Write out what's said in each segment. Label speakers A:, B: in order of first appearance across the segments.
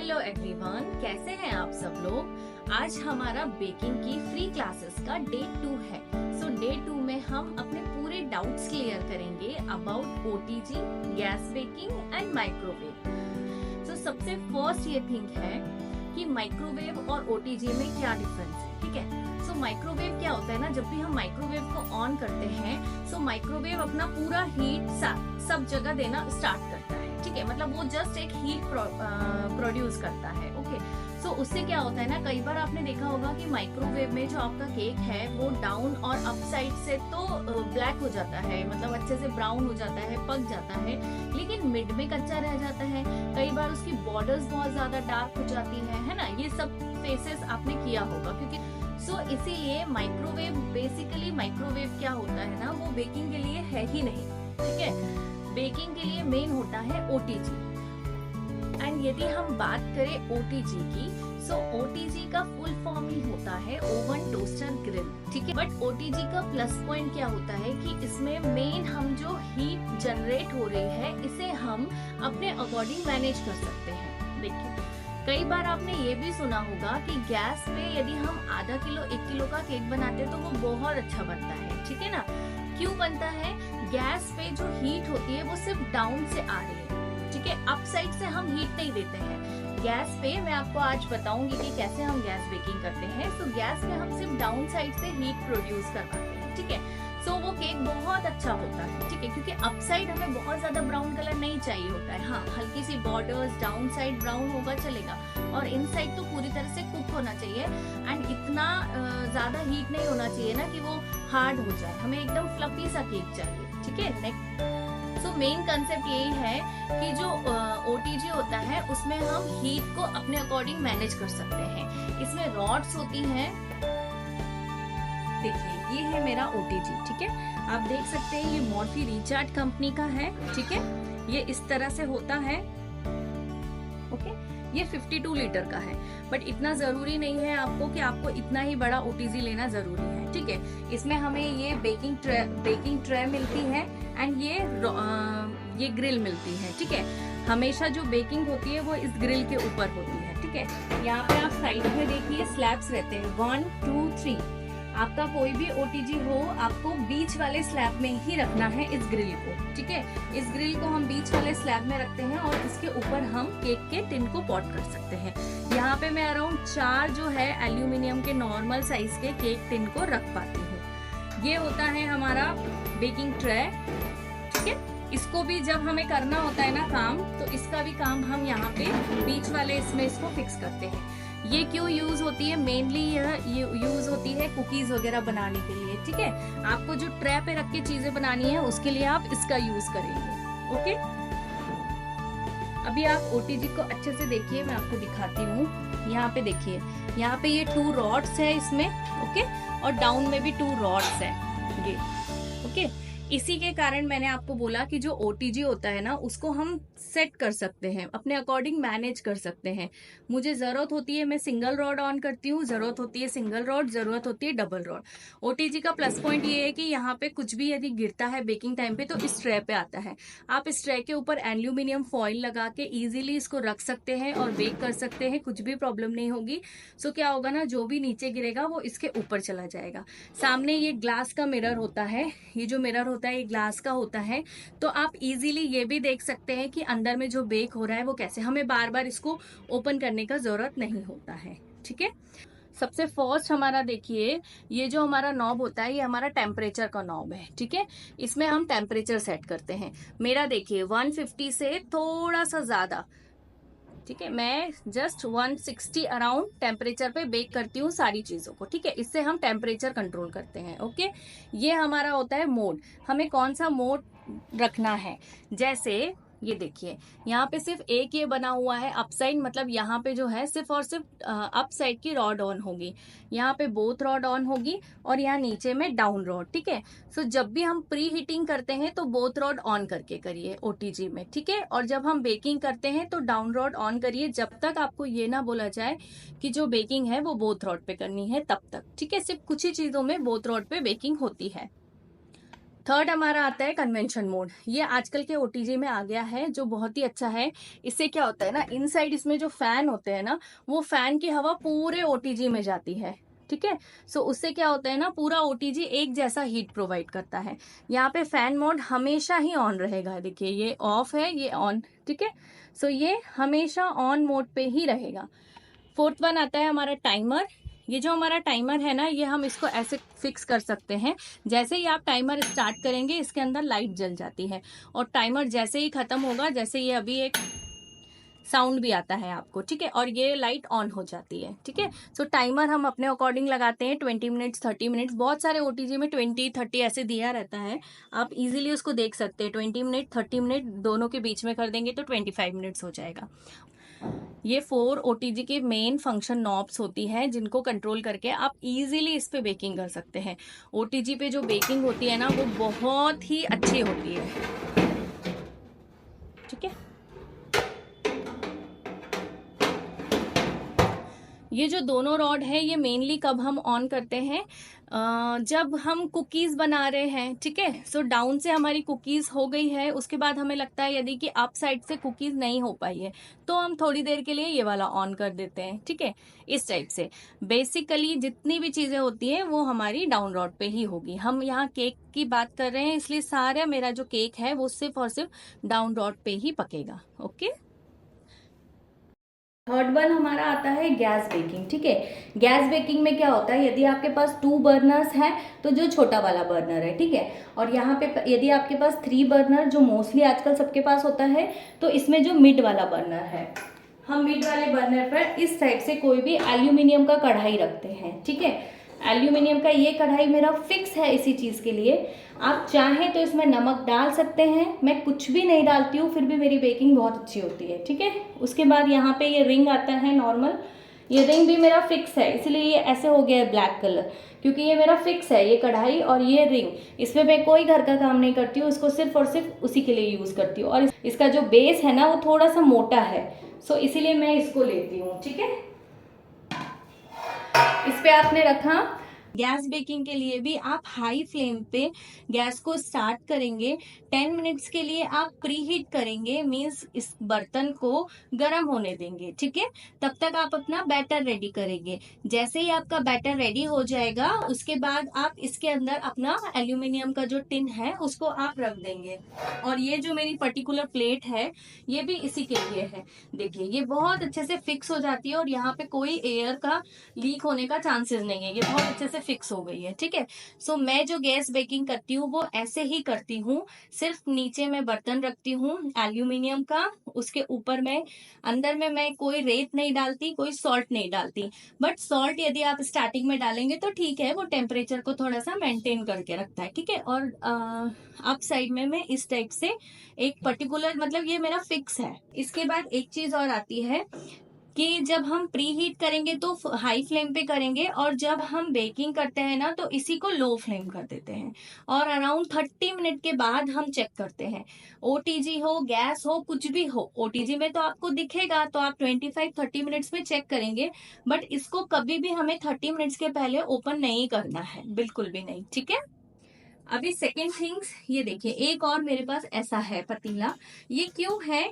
A: Hello everyone, कैसे हैं आप सब लोग। आज हमारा बेकिंग की फ्री क्लासेस का डे 2 है। सो डे 2 में हम अपने पूरे डाउट्स क्लियर करेंगे about OTG, gas baking and microwave. So सबसे फर्स्ट ये थिंक है कि माइक्रोवेव और ओटीजी में क्या डिफरेंस है, ठीक है। सो माइक्रोवेव क्या होता है ना, जब भी हम माइक्रोवेव को ऑन करते हैं सो माइक्रोवेव अपना पूरा हीट सब जगह देना स्टार्ट करता है, ठीक है। मतलब वो जस्ट एक हीट प्रोड्यूस करता है, ओके। सो उससे क्या होता है ना, कई बार आपने देखा होगा कि माइक्रोवेव में जो आपका केक है वो डाउन और अप साइड से तो ब्लैक हो जाता है, मतलब अच्छे से ब्राउन हो जाता है, पक जाता है, लेकिन मिड में कच्चा रह जाता है। कई बार उसकी बॉर्डर्स बहुत ज्यादा डार्क हो जाती है ना। ये सब फेसेस आपने किया होगा, क्योंकि इसीलिए माइक्रोवेव, बेसिकली माइक्रोवेव क्या होता है ना, वो बेकिंग के लिए है ही नहीं, ठीक है। बेकिंग के लिए मेन होता है ओटीजी। एंड यदि हम बात करें ओटीजी की, सो ओटीजी का फुल फॉर्म ही होता है ओवन टोस्टर ग्रिल, ठीक है। बट ओटीजी का प्लस पॉइंट क्या होता है कि इसमें मेन हम जो हीट जनरेट हो रही है इसे हम अपने अकॉर्डिंग मैनेज कर सकते हैं। देखिए, कई बार आपने ये भी सुना होगा कि गैस पे यदि हम आधा किलो 1 किलो का केक बनाते हैं तो वो बहुत अच्छा बनता है, ठीक है ना। क्यों बनता है? गैस पे जो हीट होती है वो सिर्फ डाउन से आ रही है, ठीक है। अप साइड से हम हीट नहीं देते हैं गैस पे। मैं आपको आज बताऊंगी कि कैसे हम गैस बेकिंग करते हैं। सो गैस पे हम सिर्फ डाउन साइड से हीट प्रोड्यूस करवाते हैं, ठीक है। सो वो केक बहुत अच्छा होता है, ठीक है, क्योंकि अप साइड हमें बहुत ज्यादा ब्राउन कलर नहीं चाहिए होता है। हाँ, हल्की सी बॉर्डर्स, डाउन साइड ब्राउन होगा चलेगा, और इन साइड तो पूरी तरह से कुक होना चाहिए। एंड इतना ज्यादा हीट नहीं होना चाहिए ना कि वो हार्ड हो जाए, हमें एकदम फ्लफी सा केक चाहिए, ठीक है। नेक्स्ट, सो मेन कंसेप्ट यही है कि जो ओटीजी होता है उसमें हम हीट को अपने अकॉर्डिंग मैनेज कर सकते हैं। इसमें रॉड्स होती हैं, देखिए ये है मेरा ओटीजी, ठीक है। आप देख सकते हैं ये मॉर्फी रिचार्ड कंपनी का है, ठीक है। ये इस तरह से होता है, ओके। ये 52 लीटर का है, बट इतना जरूरी नहीं है आपको कि आपको इतना ही बड़ा ओटीजी लेना जरूरी है, ठीक है। इसमें हमें ये बेकिंग ट्रे मिलती है, एंड ये ग्रिल मिलती है, ठीक है। हमेशा जो बेकिंग होती है वो इस ग्रिल के ऊपर होती है, ठीक है। यहाँ पे आप साइड में देखिए स्लैब्स रहते हैं 1 2 3। आपका कोई भी ओटीजी हो, आपको बीच वाले स्लैब में ही रखना है इस ग्रिल को, ठीक है। इस ग्रिल को हम बीच वाले स्लैब में रखते हैं और इसके ऊपर हम केक के टिन को पॉट कर सकते हैं। यहाँ पे मैं अराउंड 4 जो है एल्यूमिनियम के नॉर्मल साइज के केक टिन को रख पाती हूँ। ये होता है हमारा बेकिंग ट्रे, ठीक है। इसको भी जब हमें करना होता है ना काम, तो इसका भी काम हम यहाँ पे बीच वाले इसमें इसको फिक्स करते हैं। ये क्यों यूज होती है? मेनली ये यूज होती है कुकीज वगैरह बनाने के लिए, ठीक है। आपको जो ट्रे पे रख के चीजें बनानी है उसके लिए आप इसका यूज करेंगे, ओके। अभी आप ओटीजी को अच्छे से देखिए, मैं आपको दिखाती हूँ। यहाँ पे देखिए, यहाँ पे ये 2 रॉड्स है इसमें, ओके, और डाउन में भी 2 रॉड्स है ये, ओके। इसी के कारण मैंने आपको बोला कि जो ओटीजी होता है ना उसको हम सेट कर सकते हैं, अपने अकॉर्डिंग मैनेज कर सकते हैं। मुझे जरूरत होती है मैं सिंगल रॉड ऑन करती हूँ, जरूरत होती है सिंगल रॉड, जरूरत होती है डबल रॉड। ओटीजी का प्लस पॉइंट ये है कि यहाँ पे कुछ भी यदि गिरता है बेकिंग टाइम पे तो इस ट्रे पे आता है। आप इस ट्रे के ऊपर एल्यूमिनियम फॉइल लगा के इजीली इसको रख सकते हैं और बेक कर सकते हैं, कुछ भी प्रॉब्लम नहीं होगी। सो क्या होगा ना, जो भी नीचे गिरेगा वो इसके ऊपर चला जाएगा। सामने ये ग्लास का मिरर होता है, ये जो मिरर होता है ये ग्लास का होता है, तो आप इजीली ये भी देख सकते हैं कि अंदर में जो बेक हो रहा है वो कैसे, हमें बार बार इसको ओपन करने का जरूरत नहीं होता है, ठीक है। सबसे फर्स्ट हमारा देखिए, ये जो हमारा नॉब होता है ये हमारा टेम्परेचर का नॉब है, ठीक है। इसमें हम टेम्परेचर सेट करते हैं। मेरा देखिए 150 से थोड़ा सा ज्यादा, ठीक है। मैं जस्ट 160 अराउंड टेम्परेचर पे बेक करती हूँ सारी चीजों को, ठीक है। इससे हम टेम्परेचर कंट्रोल करते हैं, ओके। ये हमारा होता है मोड, हमें कौन सा मोड रखना है। जैसे ये देखिए, यहाँ पे सिर्फ एक ये बना हुआ है अप साइड, मतलब यहाँ पे जो है सिर्फ और सिर्फ अप साइड की रॉड ऑन होगी, यहाँ पे बोथ रॉड ऑन होगी, और यहाँ नीचे में डाउन रॉड, ठीक है। सो जब भी हम प्री हीटिंग करते हैं तो बोथ रॉड ऑन करके करिए ओटीजी में, ठीक है। और जब हम बेकिंग करते हैं तो डाउन रॉड ऑन करिए, जब तक आपको ये ना बोला जाए कि जो बेकिंग है वो बोथ रॉड पे करनी है तब तक, ठीक है। सिर्फ कुछ ही चीजों में बोथ रॉड पे बेकिंग होती है। थर्ड हमारा आता है कन्वेंशन मोड। ये आजकल के ओटीजी में आ गया है, जो बहुत ही अच्छा है। इससे क्या होता है ना, इनसाइड इसमें जो फैन होते हैं ना, वो फैन की हवा पूरे ओटीजी में जाती है। ठीक है। सो उससे क्या होता है ना, पूरा ओटीजी एक जैसा हीट प्रोवाइड करता है। यहाँ पे फैन मोड हमेशा ही ऑन रहेगा। देखिए ये ऑफ है, ये ऑन। ठीक है। सो ये हमेशा ऑन मोड पे ही रहेगा। फोर्थ वन आता है हमारा टाइमर। ये जो हमारा टाइमर है ना, ये हम इसको ऐसे फिक्स कर सकते हैं। जैसे ही आप टाइमर स्टार्ट करेंगे, इसके अंदर लाइट जल जाती है, और टाइमर जैसे ही खत्म होगा, जैसे ये अभी एक साउंड भी आता है आपको, ठीक है, और ये लाइट ऑन हो जाती है। ठीक है। सो टाइमर हम अपने अकॉर्डिंग लगाते हैं, 20 मिनट्स 30 मिनट्स। बहुत सारे ओटीजी में 20-30 ऐसे दिया रहता है, आप इजीली उसको देख सकते हैं। 20 मिनट 30 मिनट दोनों के बीच में कर देंगे तो 25 मिनट्स हो जाएगा। ये 4 ओटीजी के मेन फंक्शन नॉब्स होती हैं, जिनको कंट्रोल करके आप इजीली इस पे बेकिंग कर सकते हैं। ओटीजी पे जो बेकिंग होती है ना, वो बहुत ही अच्छी होती है। ठीक है। ये जो दोनों रॉड है, ये मेनली कब हम ऑन करते हैं, जब हम कुकीज बना रहे हैं। ठीक है। सो डाउन से हमारी कुकीज हो गई है, उसके बाद हमें लगता है यदि कि अप साइड से कुकीज नहीं हो पाई है, तो हम थोड़ी देर के लिए ये वाला ऑन कर देते हैं। ठीक है। इस टाइप से बेसिकली जितनी भी चीजें होती है वो हमारी डाउन रॉड पे ही होगी। हम यहाँ केक की बात कर रहे हैं, इसलिए सारा मेरा जो केक है वो सिर्फ और सिर्फ डाउन रॉड पे ही पकेगा। ओके। थर्ड वन हमारा आता है गैस बेकिंग। ठीक है। गैस बेकिंग में क्या होता है, यदि आपके पास 2 बर्नर्स हैं तो जो छोटा वाला बर्नर है, ठीक है, और यहाँ पे यदि आपके पास 3 बर्नर, जो मोस्टली आजकल सबके पास होता है, तो इसमें जो मिड वाला बर्नर है, हम मिड वाले बर्नर पर इस साइड से कोई भी एल्यूमिनियम का कढ़ाई रखते हैं। ठीक है। एल्यूमिनियम का ये कढ़ाई मेरा फिक्स है इसी चीज़ के लिए। आप चाहें तो इसमें नमक डाल सकते हैं, मैं कुछ भी नहीं डालती हूँ, फिर भी मेरी बेकिंग बहुत अच्छी होती है। ठीक है। उसके बाद यहाँ पे ये रिंग आता है नॉर्मल, ये रिंग भी मेरा फिक्स है, इसलिए ये ऐसे हो गया है ब्लैक कलर, क्योंकि ये मेरा फिक्स है, ये कढ़ाई और ये रिंग। इसमें मैं कोई घर का काम नहीं करती हूँ, इसको सिर्फ और सिर्फ उसी के लिए यूज़ करती हूँ। और इसका जो बेस है ना, वो थोड़ा सा मोटा है, सो इसीलिए मैं इसको लेती हूँ। ठीक है। इस पे आपने रखा। गैस बेकिंग के लिए भी आप हाई फ्लेम पे गैस को स्टार्ट करेंगे। 10 मिनट्स के लिए आप प्री हीट करेंगे, मीन्स इस बर्तन को गर्म होने देंगे। ठीक है। तब तक आप अपना बैटर रेडी करेंगे। जैसे ही आपका बैटर रेडी हो जाएगा, उसके बाद आप इसके अंदर अपना एल्यूमिनियम का जो टिन है उसको आप रख देंगे। और ये जो मेरी पर्टिकुलर प्लेट है, ये भी इसी के लिए है। देखिए ये बहुत अच्छे से फिक्स हो जाती है, और यहाँ पे कोई एयर का लीक होने का चांसेस नहीं है, ये बहुत अच्छे से फिक्स हो गई है। ठीक है। सो मैं जो गैस बेकिंग करती हूँ वो ऐसे ही करती हूँ। सिर्फ नीचे में बर्तन रखती हूँ एल्यूमिनियम का, उसके ऊपर में अंदर में मैं कोई रेत नहीं डालती, कोई सॉल्ट नहीं डालती। बट सॉल्ट यदि आप स्टार्टिंग में डालेंगे तो ठीक है, वो टेम्परेचर को थोड़ा सा मेंटेन करके रखता है। ठीक है। और अप साइड में मैं इस टाइप से एक पर्टिकुलर, मतलब ये मेरा फिक्स है। इसके बाद एक चीज और आती है कि जब हम प्री हीट करेंगे तो हाई फ्लेम पे करेंगे, और जब हम बेकिंग करते हैं ना, तो इसी को लो फ्लेम कर देते हैं, और अराउंड 30 मिनट के बाद हम चेक करते हैं। ओटीजी हो, गैस हो, कुछ भी हो, ओटीजी में तो आपको दिखेगा, तो आप 25-30 मिनट्स में चेक करेंगे, बट इसको कभी भी हमें 30 मिनट्स के पहले ओपन नहीं करना है, बिल्कुल भी नहीं। ठीक है। अभी सेकेंड थिंग्स, ये देखिए एक और मेरे पास ऐसा है पतीला। ये क्यों है,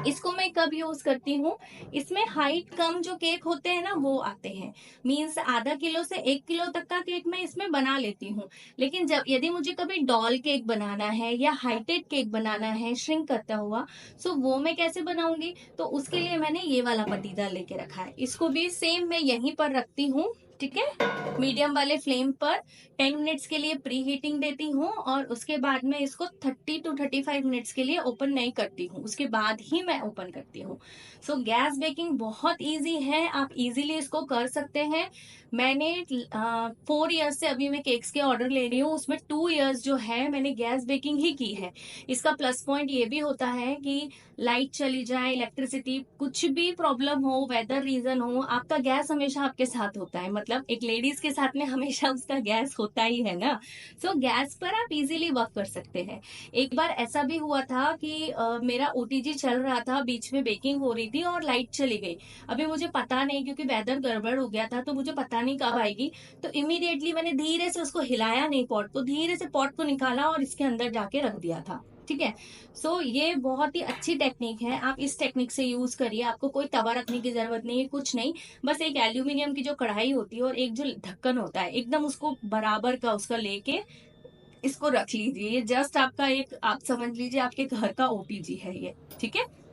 A: इसको मैं कब यूज करती हूँ, इसमें हाइट कम जो केक होते हैं ना वो आते हैं, मीन्स आधा किलो से 1 किलो तक का केक मैं इसमें बना लेती हूँ। लेकिन जब यदि मुझे कभी डॉल केक बनाना है या हाइटेड केक बनाना है श्रिंक करता हुआ, सो वो मैं कैसे बनाऊंगी, तो उसके लिए मैंने ये वाला पतीला लेके रखा है। इसको भी सेम मैं यहीं पर रखती हूँ। ठीक है। मीडियम वाले फ्लेम पर 10 मिनट्स के लिए प्री हीटिंग देती हूँ, और उसके बाद में इसको 30-35 मिनट्स के लिए ओपन नहीं करती हूँ, उसके बाद ही मैं ओपन करती हूँ। सो गैस बेकिंग बहुत इजी है, आप इजीली इसको कर सकते हैं। मैंने 4 इयर्स से अभी मैं केक्स के ऑर्डर ले रही हूँ, उसमें 2 इयर्स जो है मैंने गैस बेकिंग ही की है। इसका प्लस पॉइंट ये भी होता है कि लाइट चली जाए, इलेक्ट्रिसिटी, कुछ भी प्रॉब्लम हो, वेदर रीजन हो, आपका गैस हमेशा आपके साथ होता है। मतलब एक लेडीज के साथ में हमेशा उसका गैस होता ही है ना। सो गैस पर आप इजीली वर्क कर सकते हैं। एक बार ऐसा भी हुआ था कि मेरा ओटीजी चल रहा था, बीच में बेकिंग हो रही थी और लाइट चली गई। अभी मुझे पता नहीं, क्योंकि वेदर गड़बड़ हो गया था, तो मुझे पता नहीं कब आएगी। तो इमीडिएटली मैंने धीरे से उसको हिलाया नहीं, पॉट को धीरे से पॉट को निकाला और इसके अंदर जाके रख दिया था। ठीक है। सो ये बहुत ही अच्छी टेक्निक है, आप इस टेक्निक से यूज करिए। आपको कोई तवा रखने की जरूरत नहीं है, कुछ नहीं। बस एक एल्यूमिनियम की जो कढ़ाई होती है और एक जो ढक्कन होता है, एकदम उसको बराबर का उसका लेके इसको रख लीजिए। ये जस्ट आपका एक, आप समझ लीजिए आपके घर का ओटीजी है ये। ठीक है।